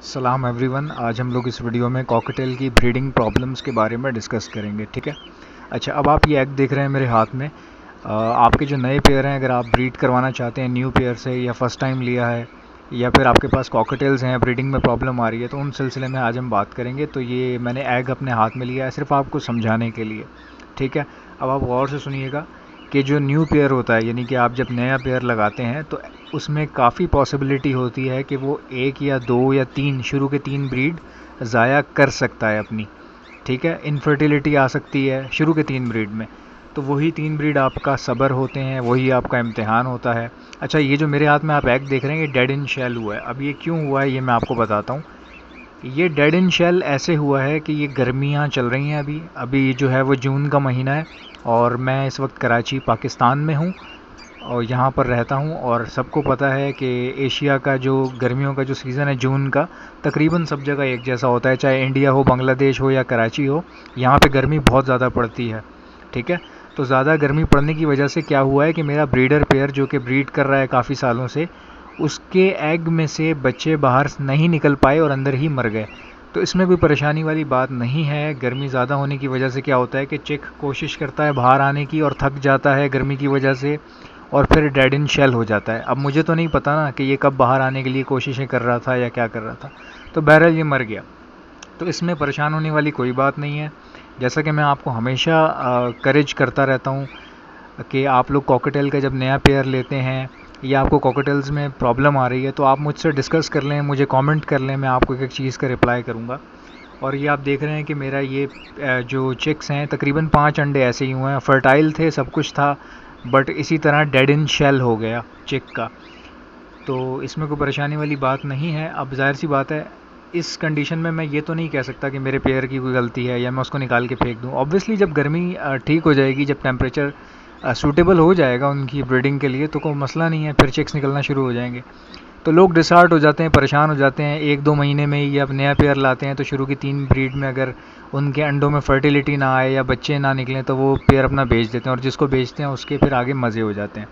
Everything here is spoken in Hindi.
सलाम एवरीवन। आज हम लोग इस वीडियो में कॉकटेल की ब्रीडिंग प्रॉब्लम्स के बारे में डिस्कस करेंगे, ठीक है। अच्छा, अब आप ये एग देख रहे हैं मेरे हाथ में। आपके जो नए पेयर हैं, अगर आप ब्रीड करवाना चाहते हैं न्यू पेयर से, या फर्स्ट टाइम लिया है, या फिर आपके पास कॉकटेल्स हैं, ब्रीडिंग में प्रॉब्लम आ रही है, तो उन सिलसिले में आज हम बात करेंगे। तो ये मैंने एग अपने हाथ में लिया है सिर्फ आपको समझाने के लिए, ठीक है। अब आप गौर से सुनिएगा कि जो न्यू पेयर होता है, यानी कि आप जब नया पेयर लगाते हैं तो उसमें काफ़ी पॉसिबिलिटी होती है कि वो एक या दो या तीन शुरू के 3 ब्रीड ज़ाया कर सकता है अपनी, ठीक है। इनफर्टिलिटी आ सकती है शुरू के 3 ब्रीड में, तो वही 3 ब्रीड आपका सब्र होते हैं, वही आपका इम्तिहान होता है। अच्छा, ये जो मेरे हाथ में आप एग देख रहे हैं, ये डेड इन शेल हुआ है। अब ये क्यों हुआ है ये मैं आपको बताता हूँ। ये डेड इन शेल ऐसे हुआ है कि ये गर्मियाँ चल रही हैं अभी जो है वो जून का महीना है, और मैं इस वक्त कराची पाकिस्तान में हूँ और यहाँ पर रहता हूँ। और सबको पता है कि एशिया का जो गर्मियों का जो सीज़न है जून का, तकरीबन सब जगह एक जैसा होता है, चाहे इंडिया हो, बांग्लादेश हो या कराची हो, यहाँ पे गर्मी बहुत ज़्यादा पड़ती है, ठीक है। तो ज़्यादा गर्मी पड़ने की वजह से क्या हुआ है कि मेरा ब्रीडर पेयर जो कि ब्रीड कर रहा है काफ़ी सालों से, उसके एग में से बच्चे बाहर नहीं निकल पाए और अंदर ही मर गए। तो इसमें कोई परेशानी वाली बात नहीं है। गर्मी ज़्यादा होने की वजह से क्या होता है कि चिक कोशिश करता है बाहर आने की और थक जाता है गर्मी की वजह से, और फिर डेड इन शेल हो जाता है। अब मुझे तो नहीं पता ना कि ये कब बाहर आने के लिए कोशिशें कर रहा था या क्या कर रहा था, तो बहरहाल ये मर गया। तो इसमें परेशान होने वाली कोई बात नहीं है। जैसा कि मैं आपको हमेशा करेज करता रहता हूँ कि आप लोग कॉकटेल का जब नया पेयर लेते हैं या आपको कॉकटेल्स में प्रॉब्लम आ रही है, तो आप मुझसे डिस्कस कर लें, मुझे कमेंट कर लें, मैं आपको एक एक चीज़ का रिप्लाई करूँगा। और ये आप देख रहे हैं कि मेरा ये जो चिक्स हैं, तकरीबन 5 अंडे ऐसे ही हुए हैं। फर्टाइल थे, सब कुछ था, बट इसी तरह डेड इन शेल हो गया चिक का। तो इसमें कोई परेशानी वाली बात नहीं है। अब ज़ाहिर सी बात है, इस कंडीशन में मैं ये तो नहीं कह सकता कि मेरे पेयर की कोई गलती है या मैं उसको निकाल के फेंक दूँ। ऑब्वियसली जब गर्मी ठीक हो जाएगी, जब टेम्परेचर सूटेबल हो जाएगा उनकी ब्रीडिंग के लिए, तो कोई मसला नहीं है, फिर चिक्स निकलना शुरू हो जाएंगे। तो लोग डिसहार्ट हो जाते हैं, परेशान हो जाते हैं 1-2 महीने में ही। अब नया पेयर लाते हैं तो शुरू की 3 ब्रीड में अगर उनके अंडों में फर्टिलिटी ना आए या बच्चे ना निकलें, तो वो पेयर अपना बेच देते हैं, और जिसको बेचते हैं उसके फिर आगे मज़े हो जाते हैं।